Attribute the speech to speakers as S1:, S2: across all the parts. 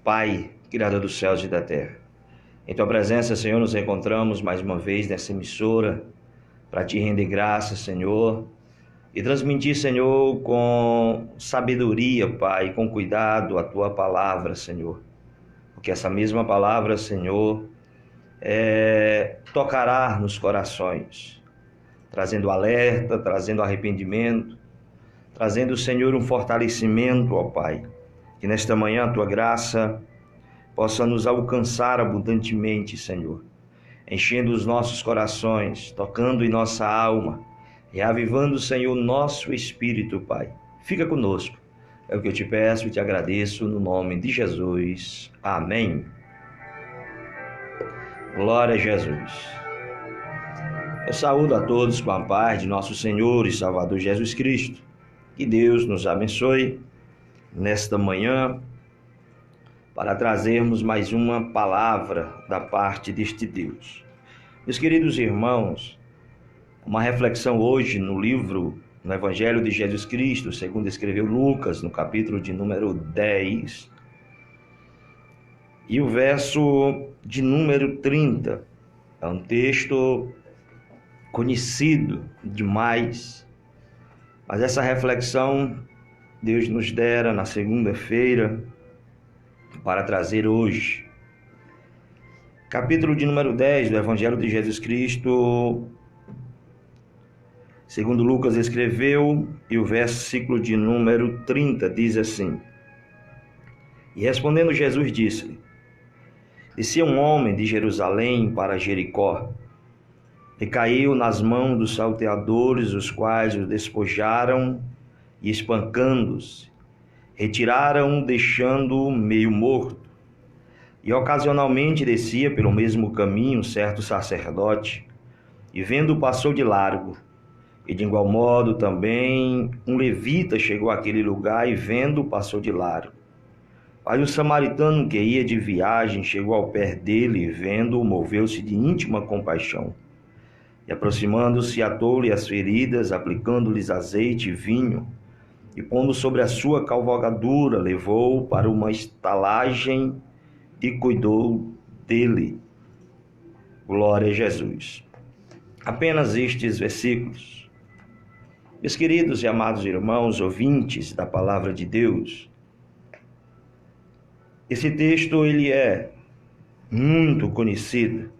S1: Pai, Criador dos céus e da terra. Em Tua presença, Senhor, nos encontramos mais uma vez nessa emissora para Te render graças, Senhor, e transmitir, Senhor, com sabedoria, Pai, com cuidado a Tua palavra, Senhor. Porque essa mesma palavra, Senhor, tocará nos corações, trazendo alerta, trazendo arrependimento, trazendo, Senhor, um fortalecimento, ó Pai. Que nesta manhã a Tua graça possa nos alcançar abundantemente, Senhor, enchendo os nossos corações, tocando em nossa alma, reavivando, Senhor, nosso espírito, Pai. Fica conosco. É o que eu te peço e te agradeço no nome de Jesus. Amém. Glória a Jesus. Eu saúdo a todos com a paz de nosso Senhor e Salvador Jesus Cristo. Que Deus nos abençoe nesta manhã para trazermos mais uma palavra da parte deste Deus. Meus queridos irmãos, uma reflexão hoje no Evangelho de Jesus Cristo, segundo escreveu Lucas, no capítulo de número 10, e o verso de número 30. É um texto conhecido demais, mas essa reflexão Deus nos dera na segunda-feira para trazer hoje. Capítulo de número 10 do Evangelho de Jesus Cristo, segundo Lucas escreveu, e o versículo de número 30 diz assim: E respondendo Jesus disse-lhe: Descia um homem de Jerusalém para Jericó, e caiu nas mãos dos salteadores, os quais o despojaram e, espancando-os, retiraram-o, deixando-o meio morto. E ocasionalmente descia pelo mesmo caminho certo sacerdote, e vendo-o passou de largo. E de igual modo também um levita chegou àquele lugar, e vendo-o passou de largo. Aí o samaritano que ia de viagem chegou ao pé dele, e vendo-o moveu-se de íntima compaixão. E aproximando-se, atou-lhe as feridas, aplicando-lhes azeite e vinho, e pondo sobre a sua cavalgadura, levou-o para uma estalagem e cuidou dele. Glória a Jesus. Apenas estes versículos. Meus queridos e amados irmãos, ouvintes da palavra de Deus, esse texto ele é muito conhecido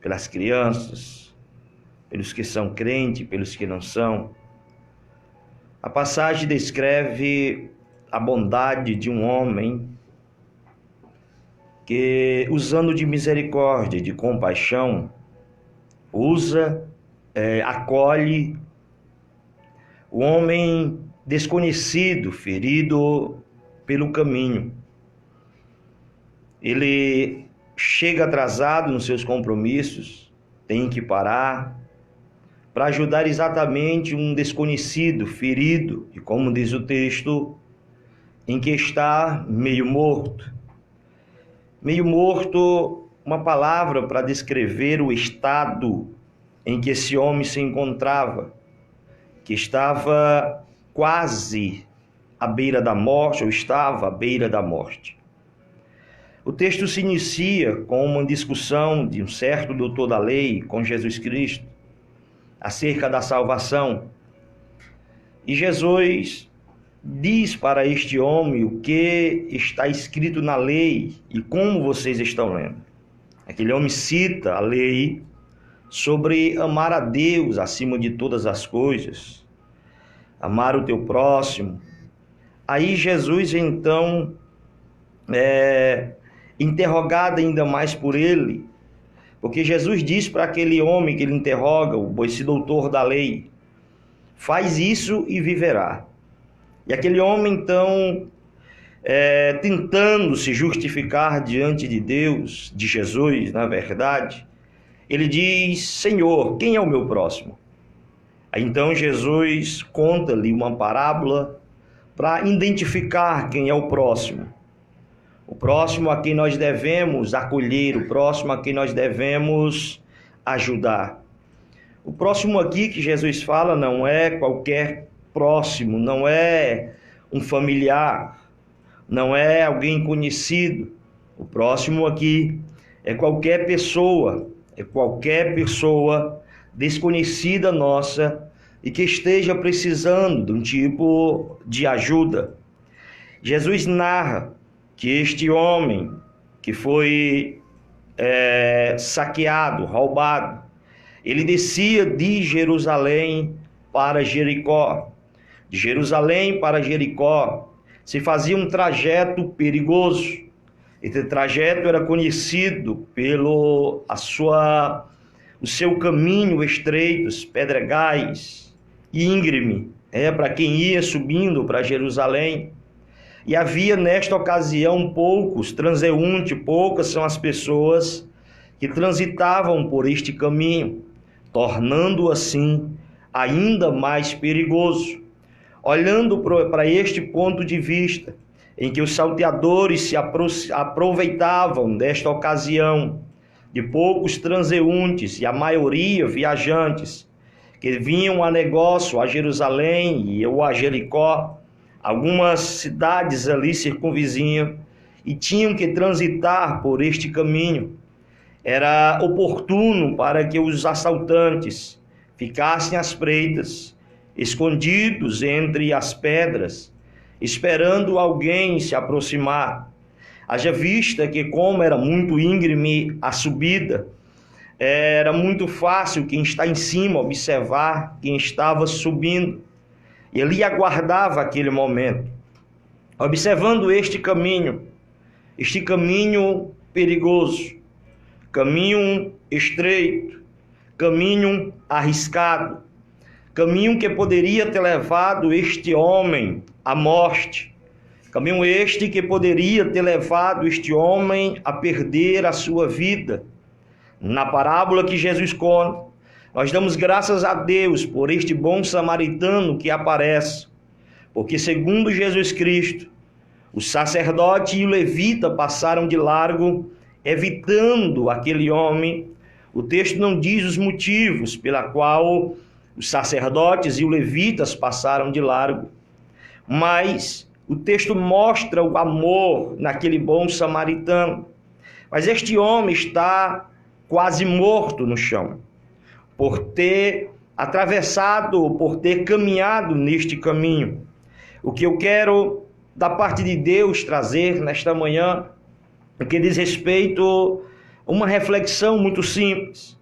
S1: pelas crianças, pelos que são crentes, pelos que não são. A passagem descreve a bondade de um homem que, usando de misericórdia, de compaixão, acolhe o homem desconhecido, ferido pelo caminho. Ele chega atrasado nos seus compromissos, tem que parar para ajudar exatamente um desconhecido, ferido, e como diz o texto, em que está meio morto. Meio morto, uma palavra para descrever o estado em que esse homem se encontrava, que estava quase à beira da morte, ou estava à beira da morte. O texto se inicia com uma discussão de um certo doutor da lei com Jesus Cristo, acerca da salvação. E Jesus diz para este homem o que está escrito na lei e como vocês estão lendo. Aquele homem cita a lei sobre amar a Deus acima de todas as coisas, amar o teu próximo. Aí Jesus então interrogado ainda mais por ele, porque Jesus diz para aquele homem que ele interroga, esse doutor da lei: faz isso e viverá. E aquele homem então, tentando se justificar diante de Deus, de Jesus, na verdade, ele diz: Senhor, quem é o meu próximo? Aí então Jesus conta-lhe uma parábola para identificar quem é o próximo. O próximo a quem nós devemos acolher, o próximo a quem nós devemos ajudar. O próximo aqui que Jesus fala não é qualquer próximo, não é um familiar, não é alguém conhecido, O próximo aqui é qualquer pessoa desconhecida nossa e que esteja precisando de um tipo de ajuda. Jesus narra que este homem que foi saqueado, roubado, ele descia de Jerusalém para Jericó. De Jerusalém para Jericó se fazia um trajeto perigoso. Esse trajeto era conhecido pelo o seu caminho estreito, pedregais, íngreme, para quem ia subindo para Jerusalém. E havia nesta ocasião poucos transeuntes, poucas são as pessoas que transitavam por este caminho, tornando assim ainda mais perigoso. Olhando para este ponto de vista, em que os salteadores se aproveitavam desta ocasião de poucos transeuntes e a maioria viajantes que vinham a negócio a Jerusalém ou a Jericó, algumas cidades ali circunvizinhas, e tinham que transitar por este caminho. Era oportuno para que os assaltantes ficassem às espreitas, escondidos entre as pedras, esperando alguém se aproximar. Haja vista que, como era muito íngreme a subida, era muito fácil quem está em cima observar quem estava subindo. E ele aguardava aquele momento, observando este caminho perigoso, caminho estreito, caminho arriscado, caminho que poderia ter levado este homem à morte, caminho este que poderia ter levado este homem a perder a sua vida. Na parábola que Jesus conta, nós damos graças a Deus por este bom samaritano que aparece, porque segundo Jesus Cristo, o sacerdote e o levita passaram de largo, evitando aquele homem. O texto não diz os motivos pela qual os sacerdotes e os levitas passaram de largo, mas o texto mostra o amor naquele bom samaritano. Mas este homem está quase morto no chão, por ter atravessado, por ter caminhado neste caminho. O que eu quero, da parte de Deus, trazer nesta manhã, o que diz respeito a uma reflexão muito simples,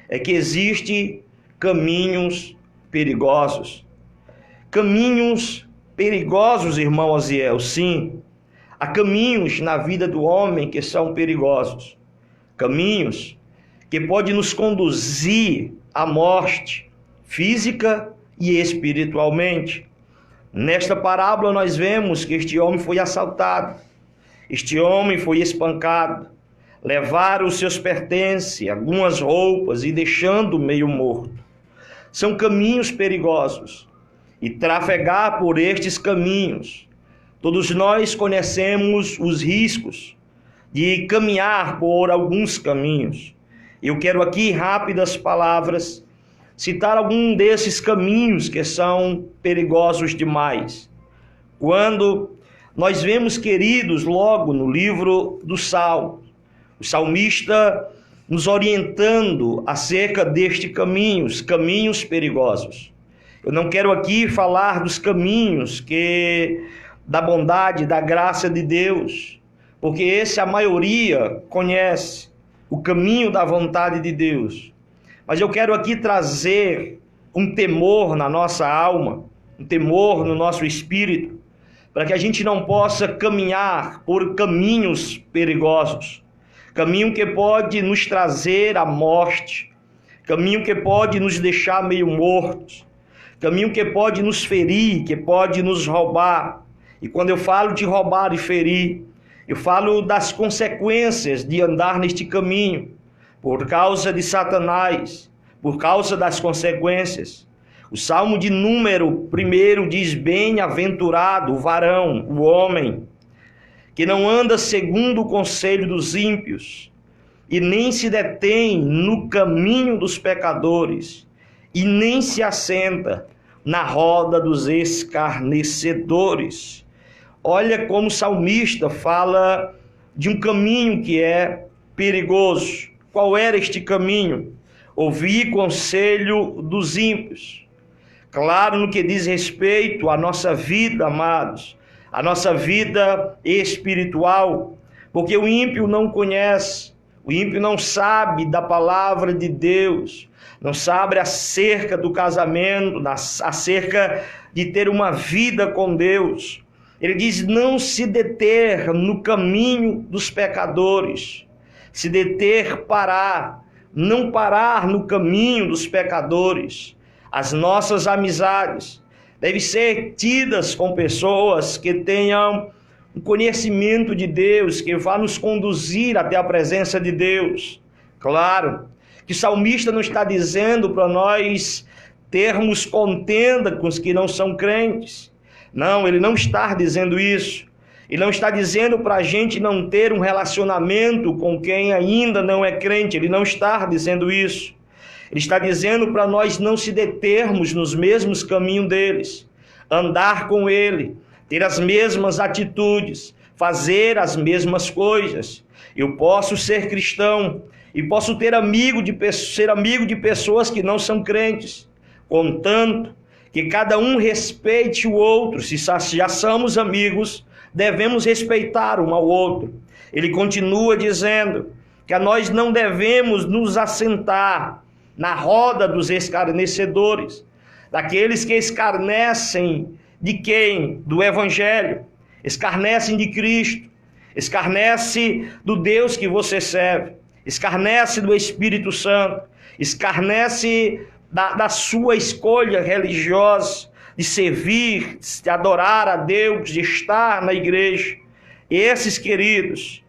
S1: é que existem caminhos perigosos. Caminhos perigosos, irmão Oziel, sim. Há caminhos na vida do homem que são perigosos. Caminhos que podem nos conduzir à morte física e espiritualmente. Nesta parábola nós vemos que este homem foi assaltado, este homem foi espancado, levaram os seus pertences, algumas roupas e deixando meio morto. São caminhos perigosos e trafegar por estes caminhos, todos nós conhecemos os riscos de caminhar por alguns caminhos. Eu quero aqui, rápidas palavras, citar algum desses caminhos que são perigosos demais. Quando nós vemos, queridos, logo no livro do Salmo, o salmista nos orientando acerca destes caminhos perigosos. Eu não quero aqui falar dos caminhos da bondade, da graça de Deus, porque esse a maioria conhece, o caminho da vontade de Deus. Mas eu quero aqui trazer um temor na nossa alma, um temor no nosso espírito, para que a gente não possa caminhar por caminhos perigosos, caminho que pode nos trazer a morte, caminho que pode nos deixar meio mortos, caminho que pode nos ferir, que pode nos roubar. E quando eu falo de roubar e ferir, eu falo das consequências de andar neste caminho, por causa de Satanás, por causa das consequências. O Salmo de número 1 diz: bem-aventurado o varão, o homem, que não anda segundo o conselho dos ímpios, e nem se detém no caminho dos pecadores, e nem se assenta na roda dos escarnecedores. Olha como o salmista fala de um caminho que é perigoso. Qual era este caminho? Ouvir conselho dos ímpios. Claro, no que diz respeito à nossa vida, amados, a nossa vida espiritual, porque o ímpio não conhece, o ímpio não sabe da palavra de Deus, não sabe acerca do casamento, acerca de ter uma vida com Deus. Ele diz: não se deter no caminho dos pecadores, se deter, parar, não parar no caminho dos pecadores. As nossas amizades devem ser tidas com pessoas que tenham um conhecimento de Deus, que vá nos conduzir até a presença de Deus. Claro que o salmista não está dizendo para nós termos contenda com os que não são crentes. Não, ele não está dizendo isso. Ele não está dizendo para a gente não ter um relacionamento com quem ainda não é crente. Ele não está dizendo isso. Ele está dizendo para nós não se determos nos mesmos caminhos deles, andar com ele, ter as mesmas atitudes, fazer as mesmas coisas. Eu posso ser cristão e posso ter ser amigo de pessoas que não são crentes, contanto que cada um respeite o outro. Se já somos amigos, devemos respeitar um ao outro. Ele continua dizendo que nós não devemos nos assentar na roda dos escarnecedores, daqueles que escarnecem de quem? Do Evangelho, escarnecem de Cristo, escarnece do Deus que você serve, escarnece do Espírito Santo, escarnece da sua escolha religiosa, de servir, de adorar a Deus, de estar na igreja. Esses, queridos,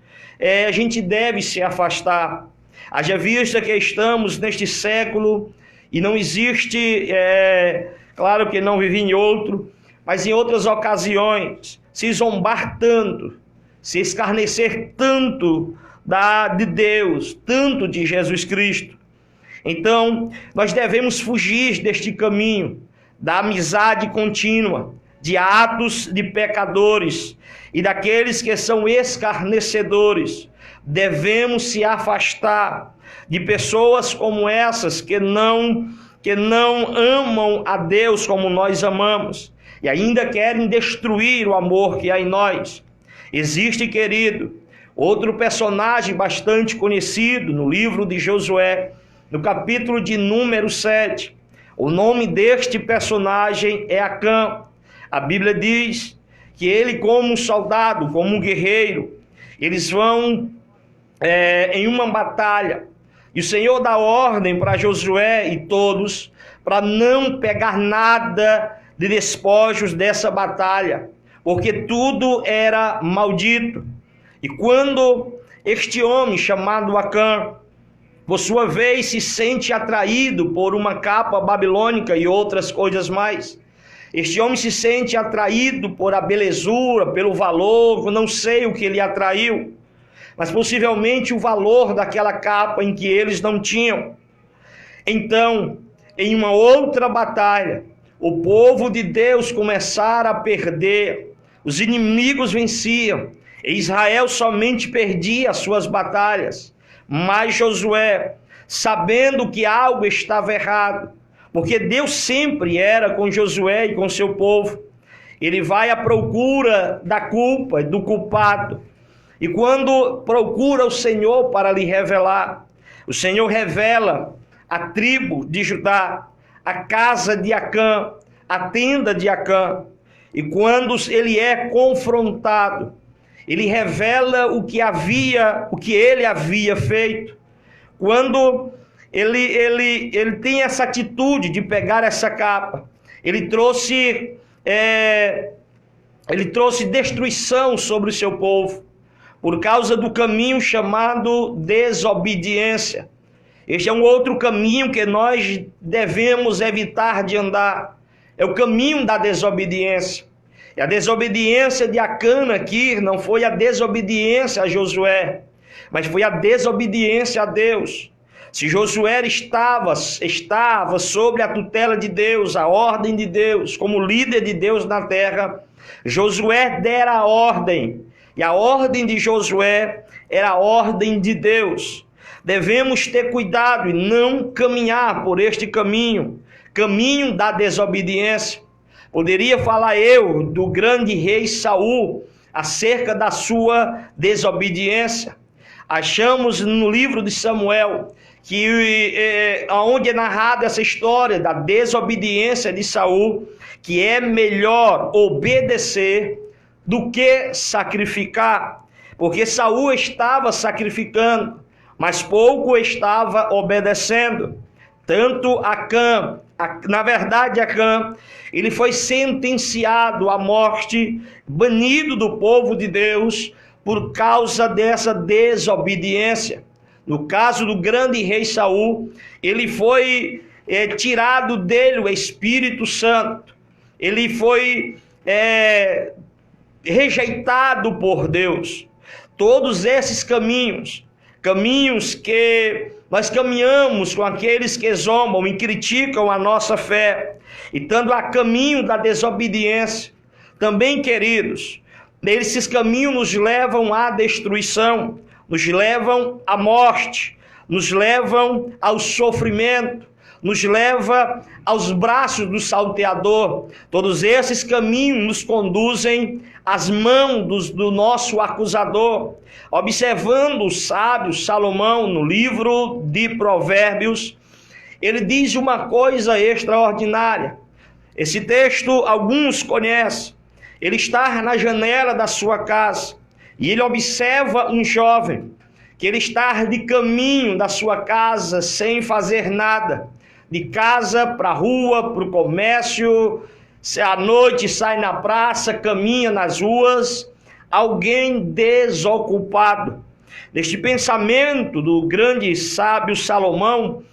S1: a gente deve se afastar. Haja vista que estamos neste século e não existe, claro que não vivi em outro, mas em outras ocasiões, se zombar tanto, se escarnecer tanto de Deus, tanto de Jesus Cristo. Então, nós devemos fugir deste caminho, da amizade contínua, de atos de pecadores e daqueles que são escarnecedores. Devemos se afastar de pessoas como essas que não amam a Deus como nós amamos e ainda querem destruir o amor que há em nós. Existe, querido, outro personagem bastante conhecido no livro de Josué, no capítulo de número 7. O nome deste personagem é Acã. A Bíblia diz que ele, como um soldado, como um guerreiro, eles vão em uma batalha. E o Senhor dá ordem para Josué e todos para não pegar nada de despojos dessa batalha, porque tudo era maldito. E quando este homem chamado Acã, por sua vez, se sente atraído por uma capa babilônica e outras coisas mais, este homem se sente atraído por a belezura, pelo valor, não sei o que lhe atraiu, mas possivelmente o valor daquela capa em que eles não tinham. Então, em uma outra batalha, o povo de Deus começara a perder, os inimigos venciam, e Israel somente perdia as suas batalhas. Mas Josué, sabendo que algo estava errado, porque Deus sempre era com Josué e com seu povo, ele vai à procura da culpa, do culpado. E quando procura o Senhor para lhe revelar, o Senhor revela a tribo de Judá, a casa de Acã, a tenda de Acã. E quando ele é confrontado, ele revela o que ele havia feito. Quando ele tem essa atitude de pegar essa capa, ele trouxe destruição sobre o seu povo, por causa do caminho chamado desobediência. Este é um outro caminho que nós devemos evitar de andar. É o caminho da desobediência. E a desobediência de Acã aqui não foi a desobediência a Josué, mas foi a desobediência a Deus. Se Josué estava sob a tutela de Deus, a ordem de Deus, como líder de Deus na terra, Josué dera a ordem E a ordem de Josué era a ordem de Deus. Devemos ter cuidado e não caminhar por este caminho da desobediência. Poderia falar eu do grande rei Saul acerca da sua desobediência. Achamos no livro de Samuel que onde é narrada essa história da desobediência de Saul, que é melhor obedecer do que sacrificar, porque Saul estava sacrificando, mas pouco estava obedecendo. Tanto Acã, ele foi sentenciado à morte, banido do povo de Deus por causa dessa desobediência. No caso do grande rei Saul, ele foi tirado dele o Espírito Santo, ele foi rejeitado por Deus. Todos esses caminhos que nós caminhamos com aqueles que zombam e criticam a nossa fé, e estando a caminho da desobediência, também, queridos, esses caminhos nos levam à destruição, nos levam à morte, nos levam ao sofrimento, nos leva aos braços do salteador. Todos esses caminhos nos conduzem às mãos do nosso acusador. Observando o sábio Salomão no livro de Provérbios, ele diz uma coisa extraordinária. Esse texto alguns conhecem. Ele está na janela da sua casa e ele observa um jovem que ele está de caminho da sua casa sem fazer nada, de casa para a rua, para o comércio, à noite sai na praça, caminha nas ruas, alguém desocupado. Neste pensamento do grande sábio Salomão,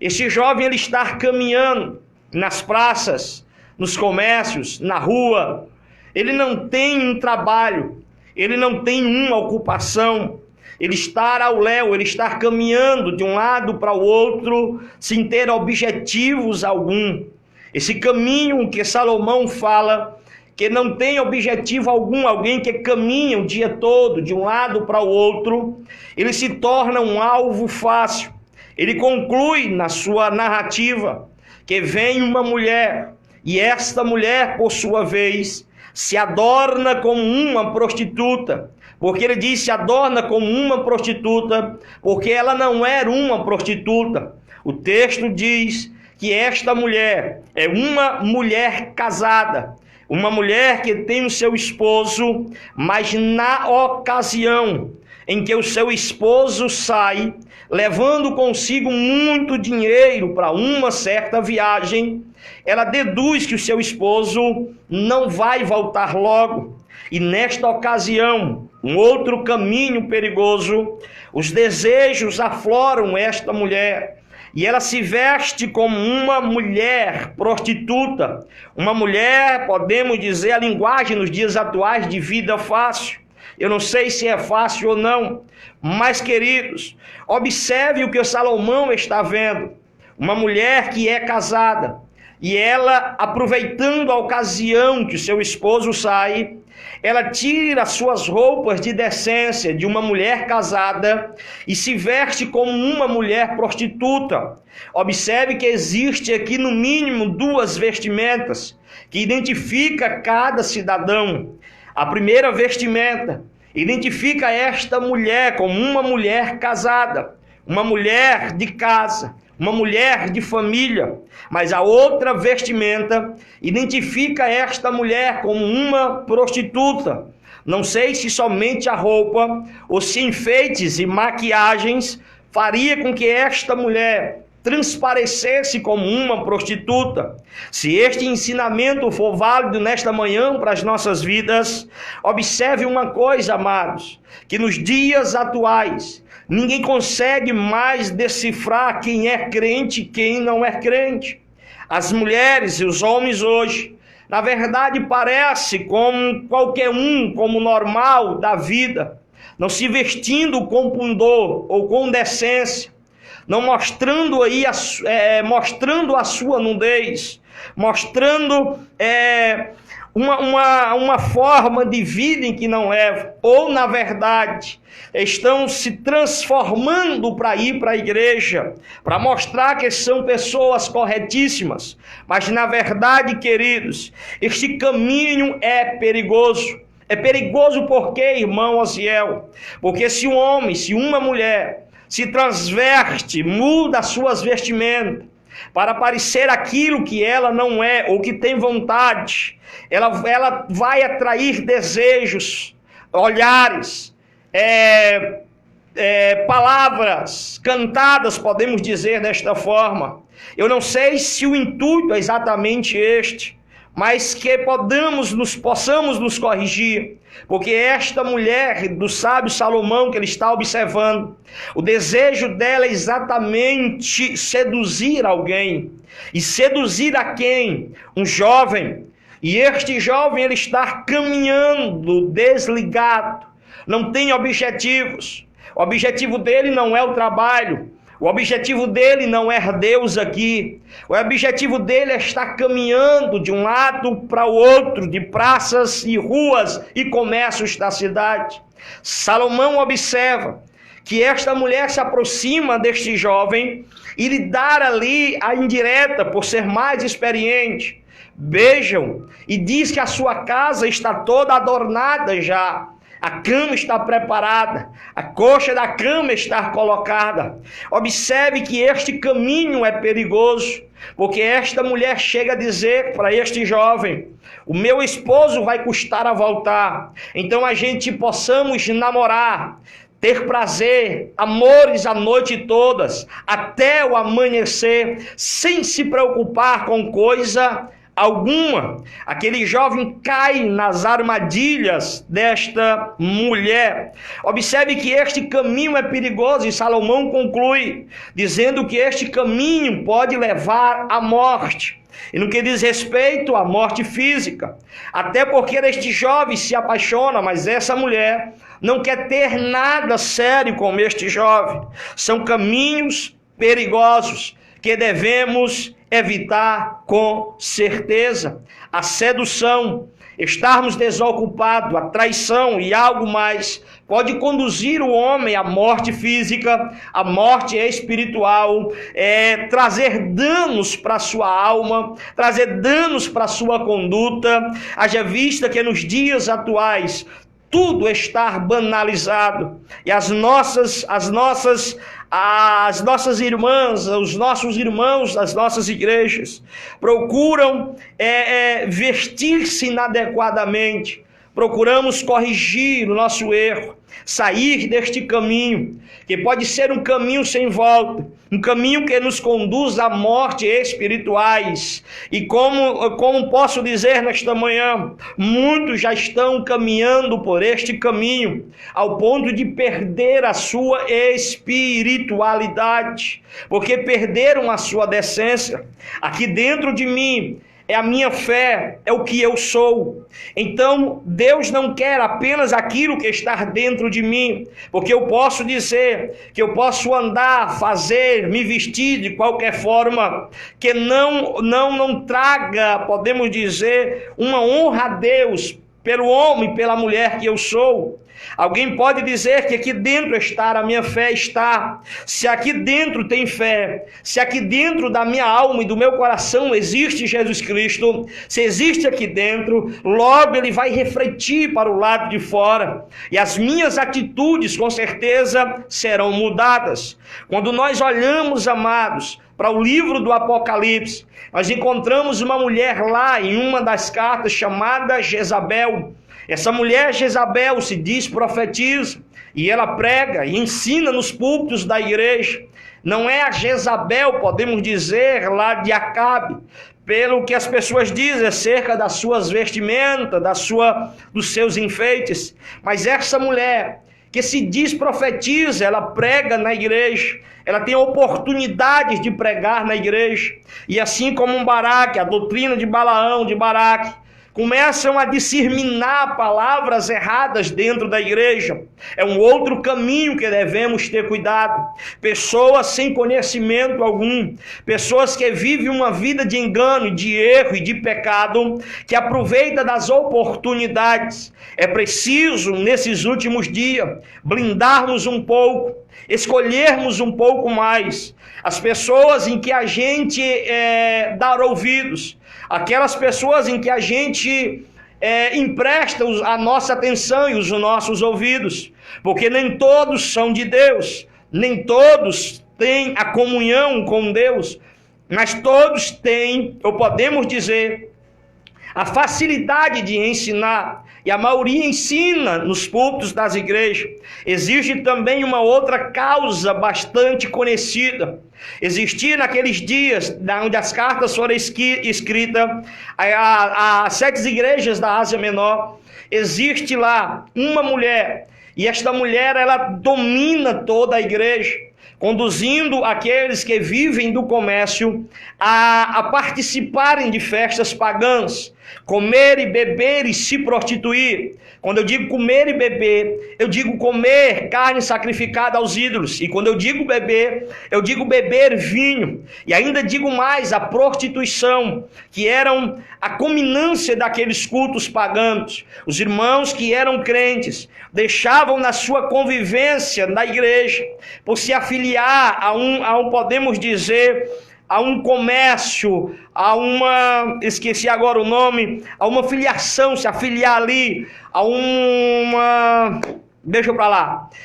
S1: esse jovem ele está caminhando nas praças, nos comércios, na rua. Ele não tem um trabalho, ele não tem uma ocupação. Ele está ao léu, ele está caminhando de um lado para o outro, sem ter objetivos algum. Esse caminho que Salomão fala, que não tem objetivo algum, alguém que caminha o dia todo de um lado para o outro, ele se torna um alvo fácil. Ele conclui na sua narrativa que vem uma mulher, e esta mulher, por sua vez, se adorna como uma prostituta. Porque ele diz se adorna como uma prostituta, porque ela não era uma prostituta. O texto diz que esta mulher é uma mulher casada, uma mulher que tem o seu esposo, mas na ocasião em que o seu esposo sai, levando consigo muito dinheiro para uma certa viagem, ela deduz que o seu esposo não vai voltar logo. E nesta ocasião, um outro caminho perigoso, os desejos afloram esta mulher, e ela se veste como uma mulher prostituta, uma mulher, podemos dizer, a linguagem nos dias atuais de vida fácil. Eu não sei se é fácil ou não, mas, queridos, observe o que o Salomão está vendo. Uma mulher que é casada, e ela, aproveitando a ocasião que o seu esposo sai, ela tira suas roupas de decência de uma mulher casada e se veste como uma mulher prostituta. Observe que existe aqui no mínimo duas vestimentas que identifica cada cidadão. A primeira vestimenta identifica esta mulher como uma mulher casada, uma mulher de casa, uma mulher de família, mas a outra vestimenta identifica esta mulher como uma prostituta. Não sei se somente a roupa ou se enfeites e maquiagens faria com que esta mulher transparecesse como uma prostituta. Se este ensinamento for válido nesta manhã para as nossas vidas, observe uma coisa, amados, que nos dias atuais, ninguém consegue mais decifrar quem é crente e quem não é crente. As mulheres e os homens hoje, na verdade, parece como qualquer um, como normal da vida, não se vestindo com pudor ou com decência, não mostrando aí mostrando a sua nudez, mostrando uma forma de vida em que não é, ou na verdade estão se transformando para ir para a igreja, para mostrar que são pessoas corretíssimas, mas na verdade, queridos, este caminho é perigoso. É perigoso por quê, irmão Osiel? Porque se um homem, se uma mulher se transveste, muda as suas vestimentas para parecer aquilo que ela não é ou que tem vontade, ela vai atrair desejos, olhares, palavras cantadas, podemos dizer desta forma. Eu não sei se o intuito é exatamente este, mas que possamos nos corrigir, porque esta mulher do sábio Salomão que ele está observando, o desejo dela é exatamente seduzir alguém. E seduzir a quem? Um jovem. E este jovem ele está caminhando desligado, não tem objetivos. O objetivo dele não é o trabalho. O objetivo dele não é Deus aqui. O objetivo dele é estar caminhando de um lado para o outro, de praças e ruas e comércios da cidade. Salomão observa que esta mulher se aproxima deste jovem e lhe dá ali a indireta por ser mais experiente. Vejam, e diz que a sua casa está toda adornada já. A cama está preparada, a coxa da cama está colocada. Observe que este caminho é perigoso, porque esta mulher chega a dizer para este jovem: o meu esposo vai custar a voltar, então a gente possamos namorar, ter prazer, amores a noite todas, até o amanhecer, sem se preocupar com coisa alguma. Aquele jovem cai nas armadilhas desta mulher. Observe que este caminho é perigoso e Salomão conclui dizendo que este caminho pode levar à morte. E no que diz respeito à morte física, até porque este jovem se apaixona, mas essa mulher não quer ter nada sério com este jovem. São caminhos perigosos que devemos evitar com certeza. A sedução, estarmos desocupados, a traição e algo mais pode conduzir o homem à morte física, à morte espiritual, trazer danos para a sua alma, trazer danos para a sua conduta. Haja vista que nos dias atuais tudo está banalizado e as nossas irmãs, os nossos irmãos das nossas igrejas procuram vestir-se inadequadamente. Procuramos corrigir o nosso erro, sair deste caminho, que pode ser um caminho sem volta, um caminho que nos conduz à morte espirituais. E como posso dizer nesta manhã, muitos já estão caminhando por este caminho, ao ponto de perder a sua espiritualidade, porque perderam a sua decência. Aqui dentro de mim é a minha fé, é o que eu sou. Então, Deus não quer apenas aquilo que está dentro de mim, porque eu posso dizer que eu posso andar, fazer, me vestir de qualquer forma que não traga, podemos dizer, uma honra a Deus pelo homem, pela mulher que eu sou. Alguém pode dizer que aqui dentro está a minha fé, está. Se aqui dentro tem fé, se aqui dentro da minha alma e do meu coração existe Jesus Cristo, se existe aqui dentro, logo ele vai refletir para o lado de fora. E as minhas atitudes, com certeza, serão mudadas. Quando nós olhamos, amados, para o livro do Apocalipse, nós encontramos uma mulher lá em uma das cartas chamada Jezabel. Essa mulher Jezabel se diz profetiza e ela prega e ensina nos púlpitos da igreja. Não é a Jezabel, podemos dizer, lá de Acabe, pelo que as pessoas dizem acerca das suas vestimentas, dos seus enfeites. Mas essa mulher que se diz profetiza, ela prega na igreja, ela tem oportunidades de pregar na igreja. E assim como Baraque, a doutrina de Balaão, de Baraque, começam a disseminar palavras erradas dentro da igreja. É um outro caminho que devemos ter cuidado. Pessoas sem conhecimento algum, pessoas que vivem uma vida de engano, de erro e de pecado, que aproveitam das oportunidades. É preciso, nesses últimos dias, blindarmos um pouco, escolhermos um pouco mais as pessoas em que a gente dar ouvidos, aquelas pessoas em que a gente empresta a nossa atenção e os nossos ouvidos, porque nem todos são de Deus, nem todos têm a comunhão com Deus, mas todos têm, ou podemos dizer, a facilidade de ensinar, e a maioria ensina nos púlpitos das igrejas. Existe também uma outra causa bastante conhecida. Existia naqueles dias, onde as cartas foram escritas, as 7 igrejas da Ásia Menor, existe lá uma mulher, e esta mulher, ela domina toda a igreja, conduzindo aqueles que vivem do comércio a participarem de festas pagãs, comer e beber e se prostituir. Quando eu digo comer e beber, eu digo comer carne sacrificada aos ídolos. E quando eu digo beber vinho. E ainda digo mais, a prostituição, que eram a culminância daqueles cultos pagãos. Os irmãos que eram crentes deixavam na sua convivência na igreja, por se afiliar a um podemos dizer, a um comércio, esqueci agora o nome, a uma filiação, se afiliar ali,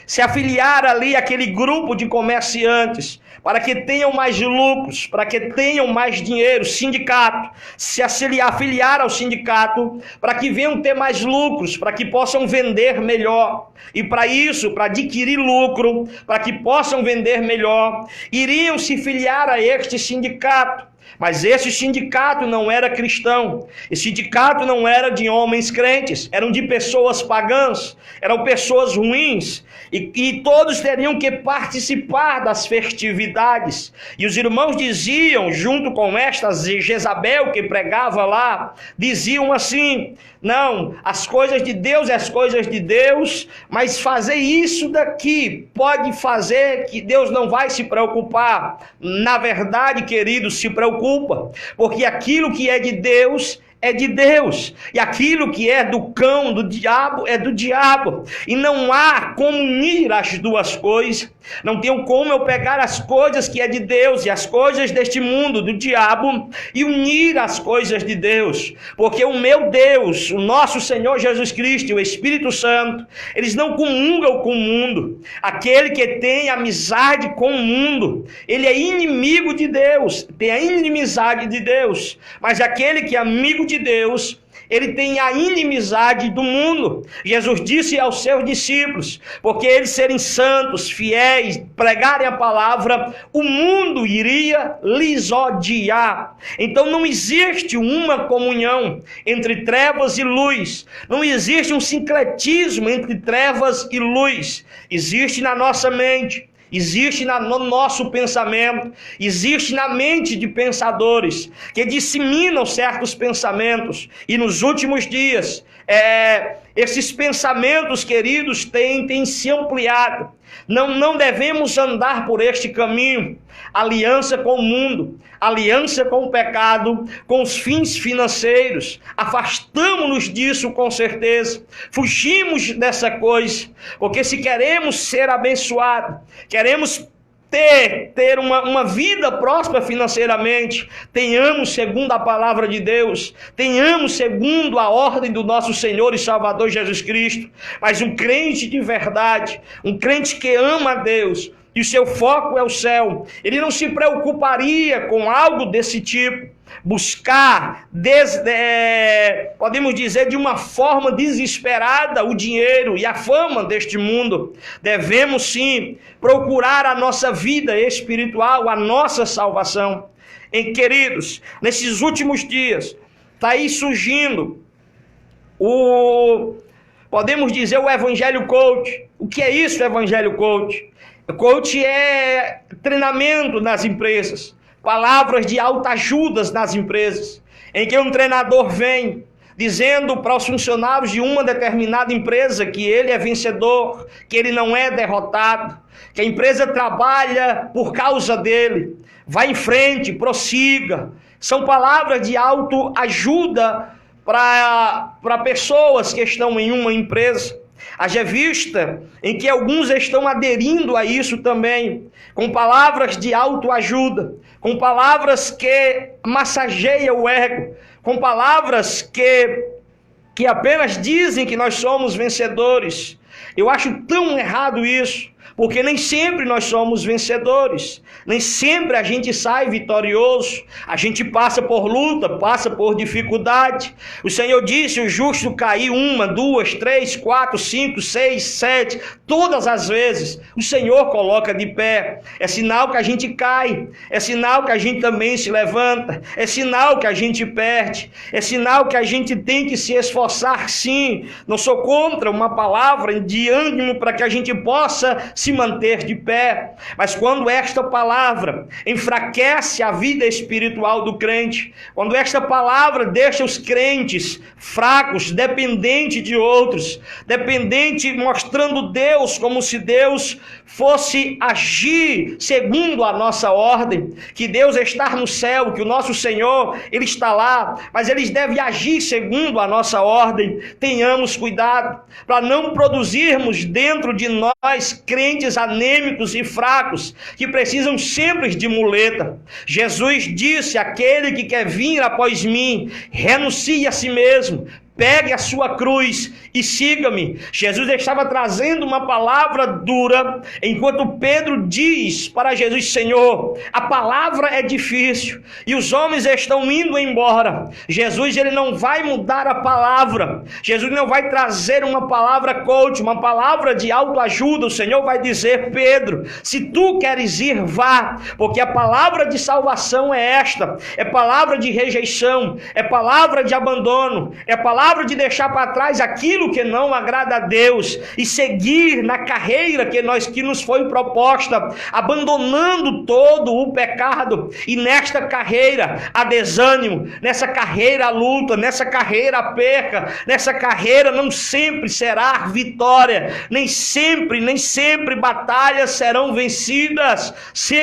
S1: se afiliar ali àquele grupo de comerciantes, para que tenham mais lucros, para que tenham mais dinheiro, sindicato, se afiliar ao sindicato, para que venham ter mais lucros, para que possam vender melhor. E para isso, para adquirir lucro, para que possam vender melhor, iriam se filiar a este sindicato. Mas esse sindicato não era cristão, esse sindicato não era de homens crentes, eram de pessoas pagãs, eram pessoas ruins, e todos teriam que participar das festividades. E os irmãos diziam, junto com esta Jezabel que pregava lá, diziam assim: não, as coisas de Deus é as coisas de Deus, mas fazer isso daqui pode fazer que Deus não vai se preocupar. Na verdade, querido, se preocupa, porque aquilo que é de Deus é de Deus, e aquilo que é do cão, do diabo, é do diabo, e não há como unir as duas coisas. Não tenho como eu pegar as coisas que é de Deus e as coisas deste mundo, do diabo, e unir as coisas de Deus, porque o meu Deus, o nosso Senhor Jesus Cristo e o Espírito Santo, eles não comungam com o mundo. Aquele que tem amizade com o mundo, ele é inimigo de Deus, tem a inimizade de Deus, mas aquele que é amigo de Deus, ele tem a inimizade do mundo. Jesus disse aos seus discípulos, porque eles serem santos, fiéis, pregarem a palavra, o mundo iria lhes odiar. Então não existe uma comunhão entre trevas e luz, não existe um sincretismo entre trevas e luz. Existe na nossa mente, existe no nosso pensamento, existe na mente de pensadores que disseminam certos pensamentos, e nos últimos dias esses pensamentos, queridos, têm se ampliado. Não devemos andar por este caminho, aliança com o mundo, aliança com o pecado, com os fins financeiros. Afastamos-nos disso com certeza, fugimos dessa coisa, porque se queremos ser abençoados, queremos ter uma vida próspera financeiramente, tenhamos segundo a palavra de Deus, tenhamos segundo a ordem do nosso Senhor e Salvador Jesus Cristo. Mas um crente de verdade, um crente que ama a Deus e o seu foco é o céu, ele não se preocuparia com algo desse tipo. Buscar, podemos dizer, de uma forma desesperada, o dinheiro e a fama deste mundo. Devemos sim procurar a nossa vida espiritual, a nossa salvação. Queridos, nesses últimos dias está aí surgindo podemos dizer, o evangelho coach. O que é isso, evangelho coach? O coach é treinamento nas empresas, palavras de autoajudas nas empresas, em que um treinador vem, dizendo para os funcionários de uma determinada empresa que ele é vencedor, que ele não é derrotado, que a empresa trabalha por causa dele. Vá em frente, prossiga. São palavras de autoajuda para pessoas que estão em uma empresa. Haja vista em que alguns estão aderindo a isso também, com palavras de autoajuda, com palavras que massageiam o ego, com palavras que apenas dizem que nós somos vencedores. Eu acho tão errado isso, porque nem sempre nós somos vencedores, nem sempre a gente sai vitorioso, a gente passa por luta, passa por dificuldade. O Senhor disse: o justo caiu 1, 2, 3, 4, 5, 6, 7, todas as vezes o Senhor coloca de pé. É sinal que a gente cai, é sinal que a gente também se levanta, é sinal que a gente perde, é sinal que a gente tem que se esforçar sim. Não sou contra uma palavra de ânimo para que a gente possa se manter de pé, mas quando esta palavra enfraquece a vida espiritual do crente, quando esta palavra deixa os crentes fracos, dependentes de outros, dependente, mostrando Deus como se Deus fosse agir segundo a nossa ordem, que Deus está no céu, que o nosso Senhor, Ele está lá, mas eles devem agir segundo a nossa ordem. Tenhamos cuidado para não produzirmos dentro de nós crentes anêmicos e fracos, que precisam sempre de muleta. Jesus disse: aquele que quer vir após mim, renuncie a si mesmo, pegue a sua cruz e siga-me. Jesus estava trazendo uma palavra dura, enquanto Pedro diz para Jesus: Senhor, a palavra é difícil e os homens estão indo embora. Jesus, ele não vai mudar a palavra. Jesus não vai trazer uma palavra coach, uma palavra de autoajuda. O Senhor vai dizer: Pedro, se tu queres ir, vá, porque a palavra de salvação é esta, é palavra de rejeição, é palavra de abandono, é palavra de deixar para trás aquilo que não agrada a Deus e seguir na carreira que nos foi proposta, abandonando todo o pecado. E nesta carreira há desânimo, nessa carreira há luta, nessa carreira há perca, nessa carreira não sempre será vitória, nem sempre batalhas serão vencidas,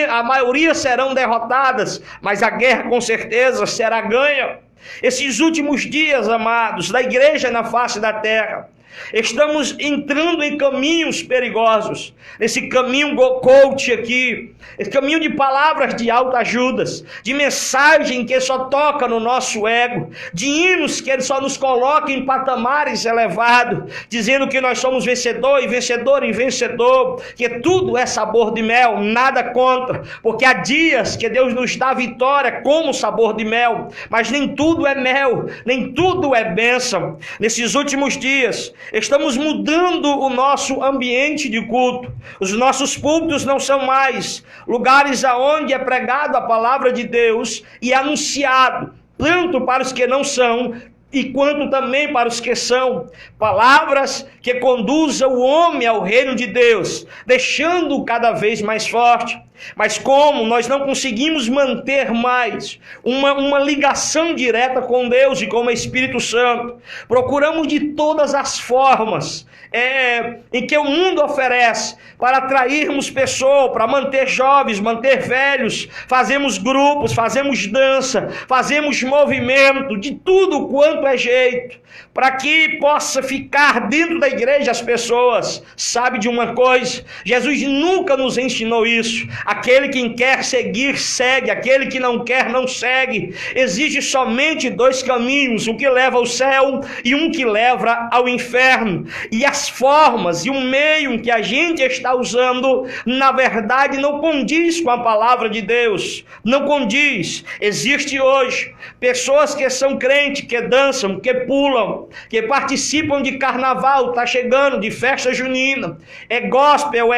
S1: a maioria serão derrotadas, mas a guerra com certeza será ganha. Esses últimos dias, amados, da igreja na face da terra, estamos entrando em caminhos perigosos, esse caminho coach aqui, esse caminho de palavras de autoajudas, de mensagem que só toca no nosso ego, de hinos que ele só nos coloca em patamares elevados, dizendo que nós somos vencedor e vencedor e vencedor, que tudo é sabor de mel. Nada contra, porque há dias que Deus nos dá vitória como sabor de mel, mas nem tudo é mel, nem tudo é bênção. Nesses últimos dias, estamos mudando o nosso ambiente de culto. Os nossos púlpitos não são mais lugares aonde é pregado a palavra de Deus e anunciado, tanto para os que não são, e quanto também para os que são, palavras que conduzam o homem ao reino de Deus, deixando-o cada vez mais forte. Mas como nós não conseguimos manter mais uma ligação direta com Deus e com o Espírito Santo, procuramos de todas as formas em que o mundo oferece para atrairmos pessoas, para manter jovens, manter velhos, fazemos grupos, fazemos dança, fazemos movimento, de tudo quanto é jeito, para que possa ficar dentro da igreja as pessoas. Sabe de uma coisa? Jesus nunca nos ensinou isso. Aquele que quer seguir, segue. Aquele que não quer, não segue. Existe somente dois caminhos, um que leva ao céu e um que leva ao inferno. E as formas e o meio que a gente está usando, na verdade, não condiz com a palavra de Deus. Não condiz. Existe hoje pessoas que são crentes, que dançam, que pulam, que participam de carnaval, está chegando, de festa junina. É gospel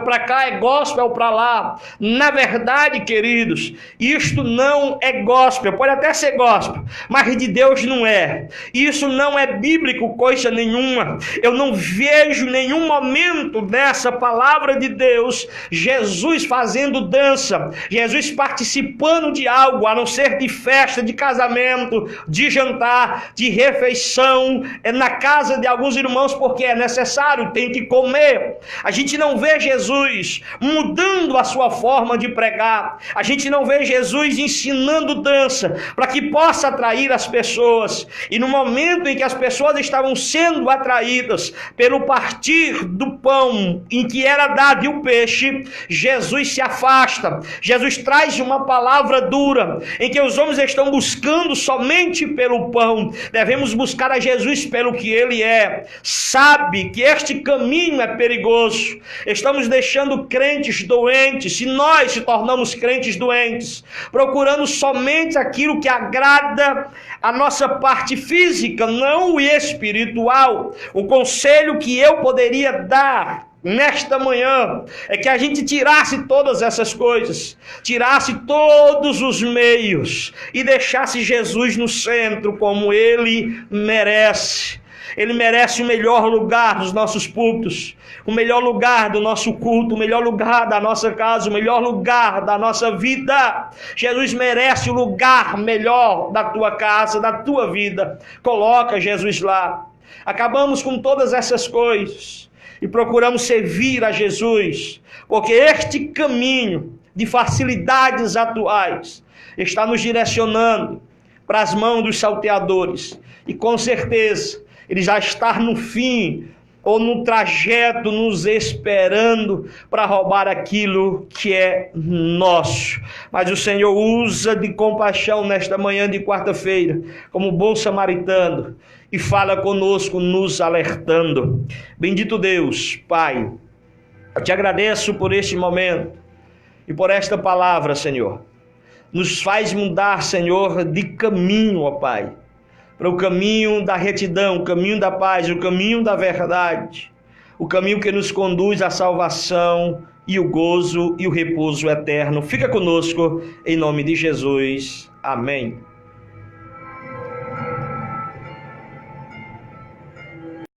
S1: para cá, é gospel para lá. falar. Na verdade, queridos, isto não é gospel, pode até ser gospel, mas de Deus não é. Isso não é bíblico coisa nenhuma. Eu não vejo nenhum momento nessa palavra de Deus Jesus fazendo dança, Jesus participando de algo, a não ser de festa, de casamento, de jantar, de refeição, na casa de alguns irmãos, porque é necessário, tem que comer. A gente não vê Jesus mudando a sua forma de pregar, a gente não vê Jesus ensinando dança para que possa atrair as pessoas. E no momento em que as pessoas estavam sendo atraídas pelo partir do pão em que era dado e o peixe, Jesus se afasta. Jesus traz uma palavra dura em que os homens estão buscando somente pelo pão. Devemos buscar a Jesus pelo que ele é. Sabe que este caminho é perigoso. Estamos deixando crentes doentes, se nós se tornamos crentes doentes, procurando somente aquilo que agrada a nossa parte física, não o espiritual. O conselho que eu poderia dar nesta manhã é que a gente tirasse todas essas coisas, tirasse todos os meios e deixasse Jesus no centro como ele merece. Ele merece o melhor lugar dos nossos púlpitos, o melhor lugar do nosso culto, o melhor lugar da nossa casa, o melhor lugar da nossa vida. Jesus merece o lugar melhor da tua casa, da tua vida. Coloca Jesus lá. Acabamos com todas essas coisas e procuramos servir a Jesus, porque este caminho de facilidades atuais está nos direcionando para as mãos dos salteadores, e com certeza ele já está no fim ou no trajeto nos esperando para roubar aquilo que é nosso. Mas o Senhor usa de compaixão nesta manhã de quarta-feira, como bom samaritano, e fala conosco, nos alertando. Bendito Deus, Pai, eu te agradeço por este momento e por esta palavra, Senhor. Nos faz mudar, Senhor, de caminho, ó Pai, para o caminho da retidão, o caminho da paz, o caminho da verdade, o caminho que nos conduz à salvação e o gozo e o repouso eterno. Fica conosco, em nome de Jesus. Amém.